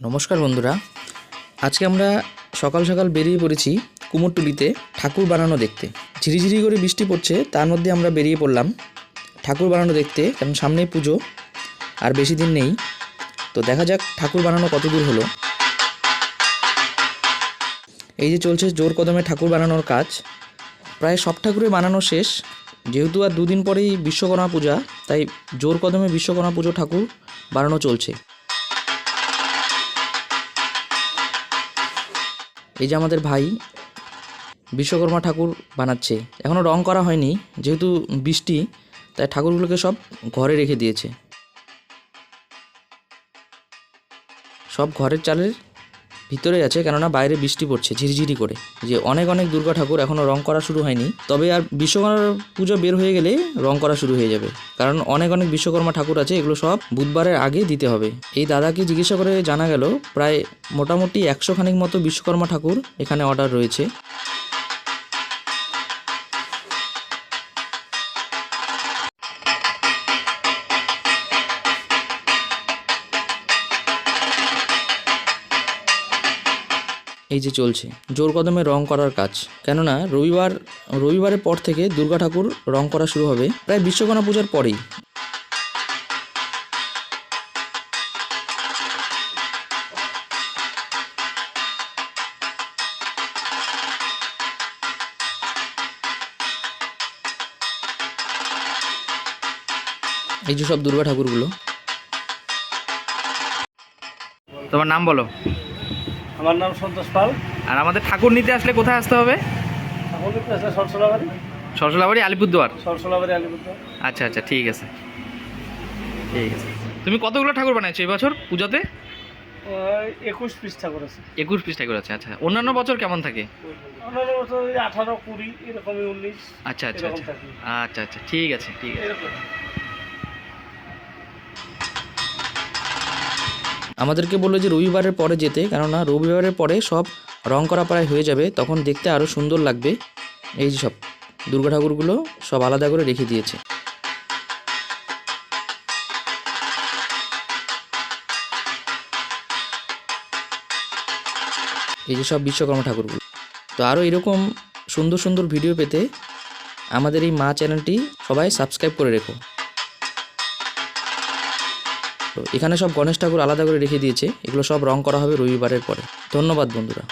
নমস্কার বন্ধুরা, আজকে আমরা সকাল সকাল বেরিয়ে পড়েছি কুমোরটুলিতে ঠাকুর বানানো দেখতে। ঝিরিঝিরি করে বৃষ্টি পড়ছে, তার মধ্যে আমরা বেরিয়ে পড়লাম ঠাকুর বানানো দেখতে, কারণ সামনেই পুজো আর বেশি দিন নেই। তো দেখা যাক ঠাকুর বানানো কত দূর হলো। এই যে চলছে জোর কদমে ঠাকুর বানানোর কাজ, প্রায় সব ঠাকুরই বানানো শেষ। যেহেতু আর দুদিন পরেই বিশ্বকর্মা পূজা, তাই জোর কদমে বিশ্বকর্মা পুজো ঠাকুর বানানো চলছে। এই যে আমাদের ভাই বিশ্বকর্মা ঠাকুর বানাচ্ছে, এখনও রং করা হয়নি, যেহেতু বৃষ্টি তাই ঠাকুরগুলোকে সব ঘরে রেখে দিয়েছে। সব ঘরের চালের ভিতরে আছে, কেননা বাইরে বৃষ্টি পড়ছে ঝিরিঝিরি করে। যে অনেক অনেক দুর্গা ঠাকুর এখনও রং করা শুরু হয়নি, তবে আর বিশ্বকর্মা পুজো বের হয়ে গেলে রং করা শুরু হয়ে যাবে, কারণ অনেক অনেক বিশ্বকর্মা ঠাকুর আছে, এগুলো সব বুধবারের আগে দিতে হবে। এই দাদাকে জিজ্ঞাসা করে জানা গেল প্রায় মোটামুটি 100 খানিক মতো বিশ্বকর্মা ঠাকুর এখানে অর্ডার রয়েছে। এই যে চলছে জোর কদমে রং করার কাজ, কেননা রবিবারের পর থেকে দুর্গা ঠাকুর রং করা শুরু হবে, প্রায় বিশ্বকর্মা পূজার পরেই। এই যে সব দুর্গা ঠাকুরগুলো। তোমার নাম বলো। আমার নাম সন্তোষ পাল। আর আমাদের ঠাকুর নিতে আসলে কোথায় আসতে হবে? ঠাকুর নিতে আসলে সরসলাবাড়ি। সরসলাবাড়ি, আলিপুরদুয়ার। সরসলাবাড়ি, আলিপুরদুয়ার। আচ্ছা আচ্ছা, ঠিক আছে ঠিক আছে। তুমি কতগুলো ঠাকুর বানাইছো এই বছর পুজোতে? 21 পিস ঠাকুর আছে। 21 পিস ঠাকুর আছে। আচ্ছা, অন্যান্য বছর কেমন থাকে? অন্যান্য বছর 18, 20 এরকমই, 19। আচ্ছা আচ্ছা আচ্ছা আচ্ছা আচ্ছা, ঠিক আছে ঠিক আছে। আমাদেরকে বললো যে রবিবারের পরে যেতে, কেননা রবিবারের পরে সব রং করা প্রায় হয়ে যাবে, তখন দেখতে আরও সুন্দর লাগবে। এই যে সব দুর্গা ঠাকুরগুলো সব আলাদা করে রেখে দিয়েছে। এই যে সব বিশ্বকর্মা ঠাকুরগুলো। তো আরও এরকম সুন্দর সুন্দর ভিডিও পেতে আমাদের এই মা চ্যানেলটি সবাই সাবস্ক্রাইব করে রেখো। তো এখানে সব গণেশ ঠাকুর আলাদা করে রেখে দিয়েছে, এগুলো সব রং করা হবে রবিবারের পরে। ধন্যবাদ বন্ধুরা।